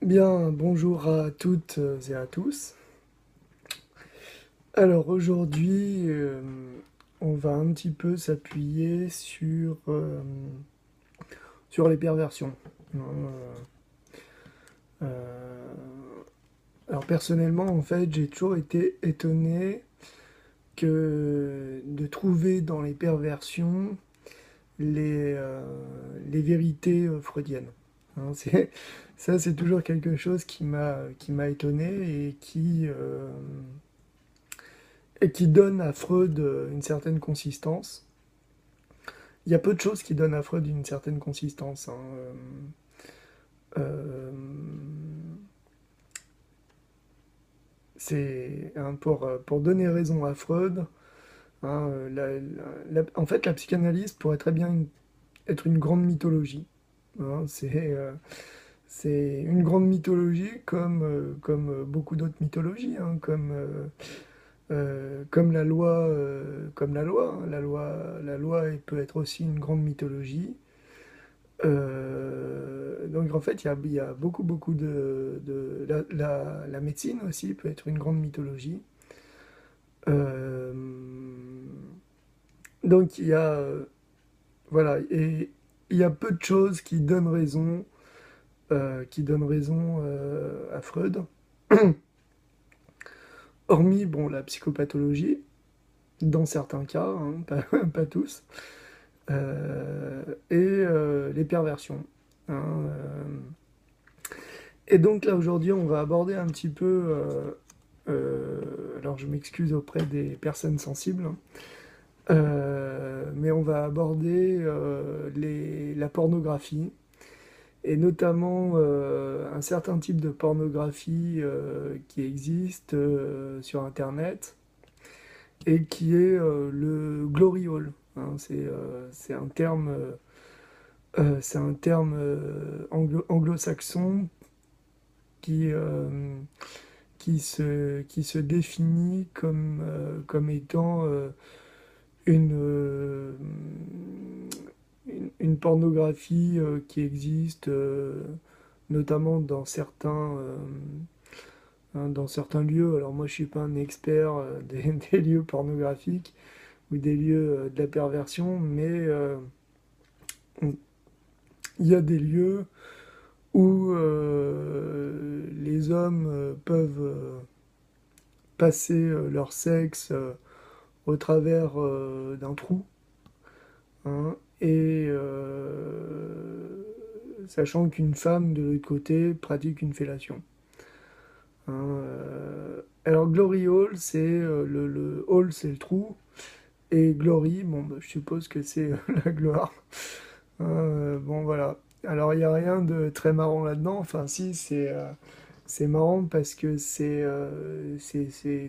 Bien, bonjour à toutes et à tous. Alors aujourd'hui, on va un petit peu s'appuyer sur les perversions. Euh, alors personnellement, en fait, j'ai toujours été étonné de trouver dans les perversions les vérités freudiennes. Ça, c'est toujours quelque chose qui m'a étonné et qui donne à Freud une certaine consistance. Il y a peu de choses qui donnent à Freud une certaine consistance, hein. Euh, hein, pour donner raison à Freud, hein, en fait, la psychanalyse pourrait très bien être une grande mythologie, hein. C'est une grande mythologie comme beaucoup d'autres mythologies, hein, comme la loi, hein. La loi elle peut être aussi une grande mythologie. Donc en fait, il y a beaucoup, beaucoup la médecine aussi peut être une grande mythologie. Euh, donc voilà, et il y a peu de choses qui donnent raison à Freud, hormis bon la psychopathologie dans certains cas, hein, pas tous. Et les perversions, hein. Et donc là aujourd'hui on va aborder un petit peu, alors je m'excuse auprès des personnes sensibles, hein, mais on va aborder la pornographie, et notamment un certain type de pornographie qui existe sur Internet et qui est le glory hole, hein. C'est un terme anglo-saxon qui, euh, qui se définit comme étant une, euh, une pornographie qui existe notamment dans certains lieux. Alors moi je suis pas un expert des lieux pornographiques ou des lieux de la perversion, mais on- il y a des lieux où les hommes peuvent passer leur sexe au travers d'un trou, hein, et sachant qu'une femme de l'autre côté pratique une fellation, hein. Alors Glory Hall, c'est le hall, c'est le trou, et Glory, bon, bah, je suppose que c'est la gloire. Bon voilà. Alors il n'y a rien de très marrant là-dedans. Enfin si, c'est marrant parce que c'est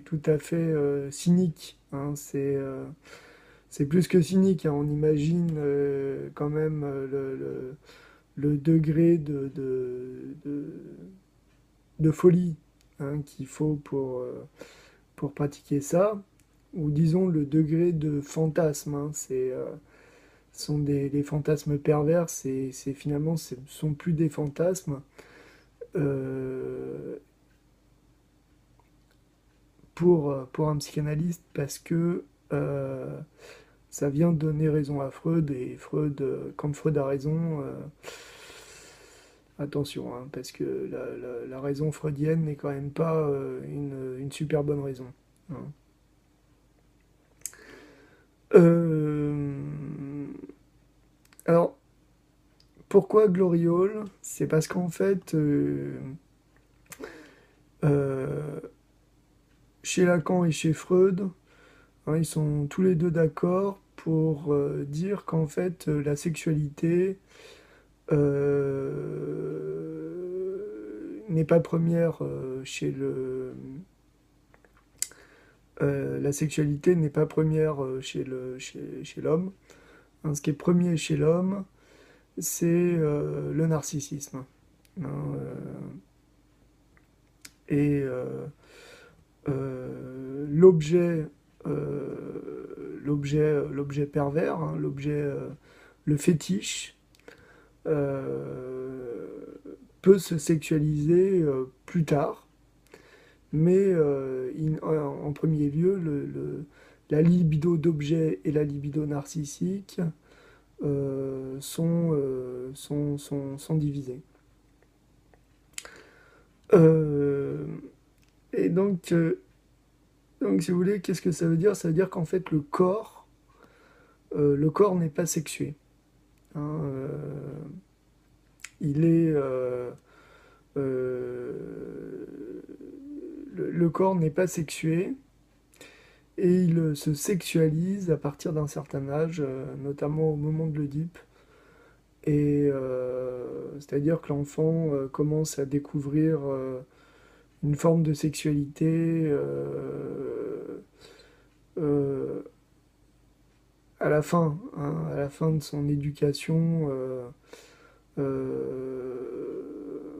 tout à fait cynique, hein. C'est plus que cynique, hein. On imagine quand même le degré de folie, hein, qu'il faut pour pratiquer ça, ou disons le degré de fantasme, hein. Ce sont les fantasmes pervers, finalement ce sont plus des fantasmes euh, pour un psychanalyste, parce que ça vient donner raison à Freud, et Freud, quand Freud a raison, attention, hein, parce que la raison freudienne n'est quand même pas une super bonne raison, hein. Euh, alors, pourquoi Glory Hall? C'est parce qu'en fait, euh, chez Lacan et chez Freud, hein, ils sont tous les deux d'accord pour dire qu'en fait, la sexualité n'est pas première la sexualité n'est pas première chez l'homme, hein. Ce qui est premier chez l'homme, c'est le narcissisme, hein. Et l'objet, l'objet pervers, hein, le fétiche, euh, peut se sexualiser plus tard, mais en premier lieu, la libido d'objet et la libido narcissique sont divisés. Euh, et donc, si vous voulez, qu'est-ce que ça veut dire? Ça veut dire qu'en fait, le corps n'est pas sexué. Hein, il est, euh, le corps n'est pas sexué et il se sexualise à partir d'un certain âge, notamment au moment de l'Oedipe. Et c'est-à-dire que l'enfant commence à découvrir une forme de sexualité euh, à la fin, hein, à la fin de son éducation.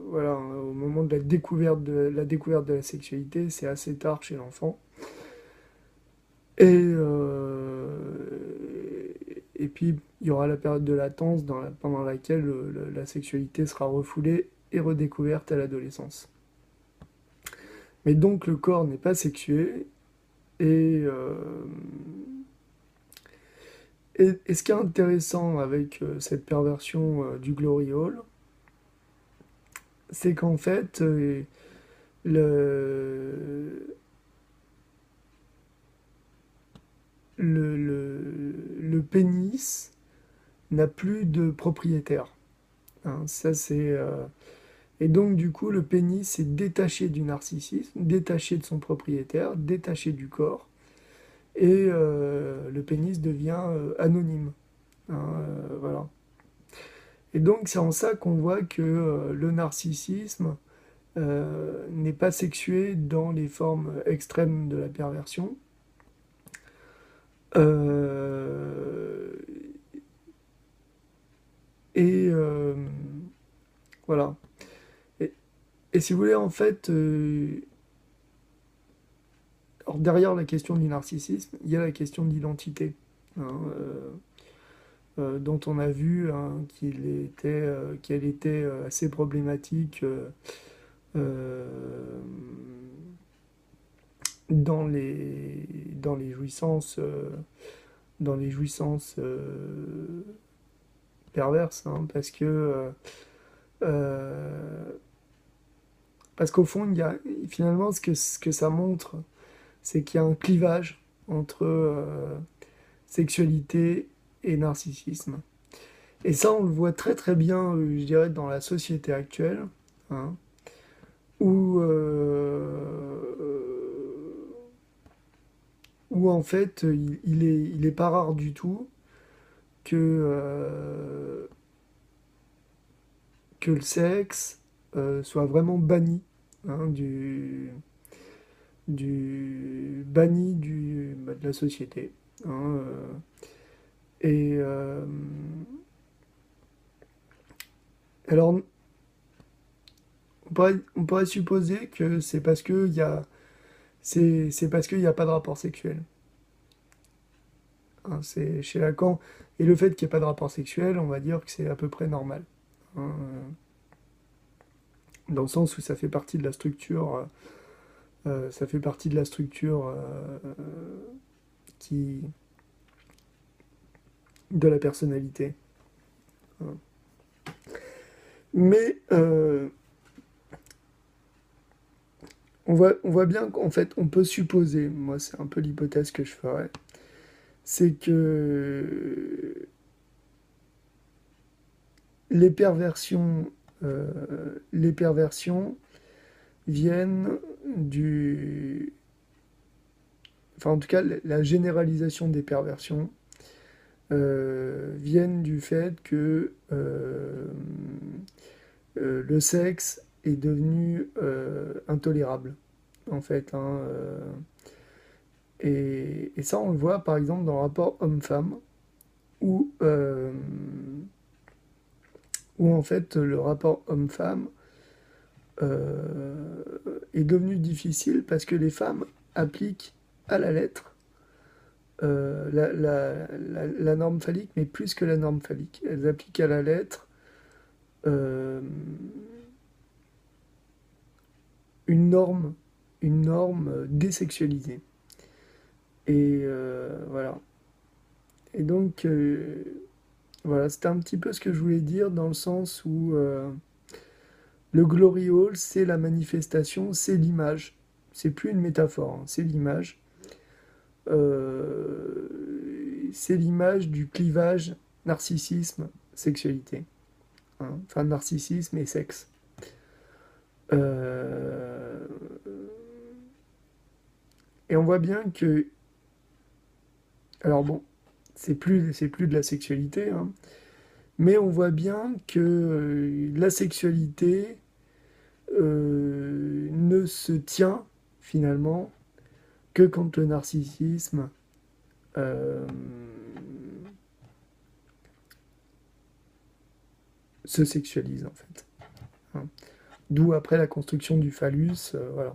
Voilà, au moment de la découverte de la sexualité, c'est assez tard chez l'enfant. Et puis, il y aura la période de latence pendant laquelle la sexualité sera refoulée et redécouverte à l'adolescence. Mais donc, le corps n'est pas sexué. Et, euh, et ce qui est intéressant avec cette perversion du glory hole, c'est qu'en fait, le, le pénis n'a plus de propriétaire. Hein, ça, et donc, du coup, le pénis est détaché du narcissisme, détaché de son propriétaire, détaché du corps, et le pénis devient anonyme. Hein, voilà. Et donc, c'est en ça qu'on voit que le narcissisme n'est pas sexué dans les formes extrêmes de la perversion. Euh, et voilà. Et, et si vous voulez, en fait, alors derrière la question du narcissisme, il y a la question de l'identité, hein, dont on a vu hein, qu'elle était assez problématique euh, dans les jouissances, perverses, hein, euh, parce qu'au fond, finalement, ce que ça montre, c'est qu'il y a un clivage entre sexualité et narcissisme. Et ça, on le voit très très bien, je dirais, dans la société actuelle, hein, où, où en fait, il est pas rare du tout que le sexe soit vraiment banni, hein, banni de la société. Hein, et alors, on pourrait supposer que c'est parce qu'il n'y a pas de rapport sexuel. Hein, c'est chez Lacan. Et le fait qu'il n'y ait pas de rapport sexuel, on va dire que c'est à peu près normal. Hein, dans le sens où ça fait partie de la structure, ça fait partie de la structure qui, de la personnalité. Hein. Mais on voit bien qu'en fait, on peut supposer, moi c'est un peu l'hypothèse que je ferais, c'est que les perversions, les perversions viennent du... Enfin, en tout cas, la généralisation des perversions viennent du fait que le sexe est devenu intolérable, en fait. Hein, et ça, on le voit par exemple dans le rapport homme-femme, où, où en fait le rapport homme-femme euh, est devenu difficile parce que les femmes appliquent à la lettre la norme phallique, mais plus que la norme phallique. Elles appliquent à la lettre euh, une norme désexualisée. Et voilà. Et donc, voilà, c'était un petit peu ce que je voulais dire dans le sens où le Glory Hall, c'est la manifestation, c'est l'image. C'est plus une métaphore, hein, c'est l'image. C'est l'image du clivage narcissisme, sexualité. Hein, enfin, narcissisme et sexe. Euh, et on voit bien que, alors bon, c'est plus de la sexualité, hein, mais on voit bien que la sexualité ne se tient finalement que quand le narcissisme euh, se sexualise en fait. Hein. D'où après la construction du phallus, voilà.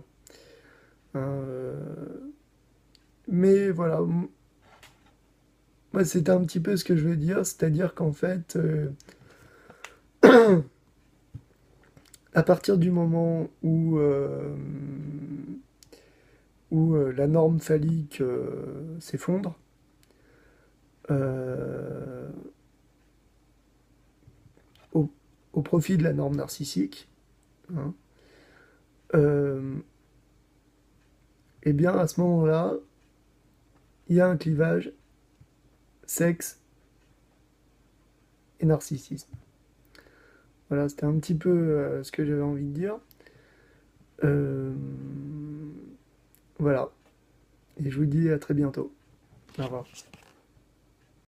Hein, mais voilà, moi c'était un petit peu ce que je veux dire, c'est-à-dire qu'en fait, à partir du moment où la norme phallique s'effondre, euh, au, au profit de la norme narcissique, hein, euh, eh bien à ce moment-là, il y a un clivage sexe et narcissisme. Voilà, c'était un petit peu ce que j'avais envie de dire. Euh, voilà, et je vous dis à très bientôt. Au revoir.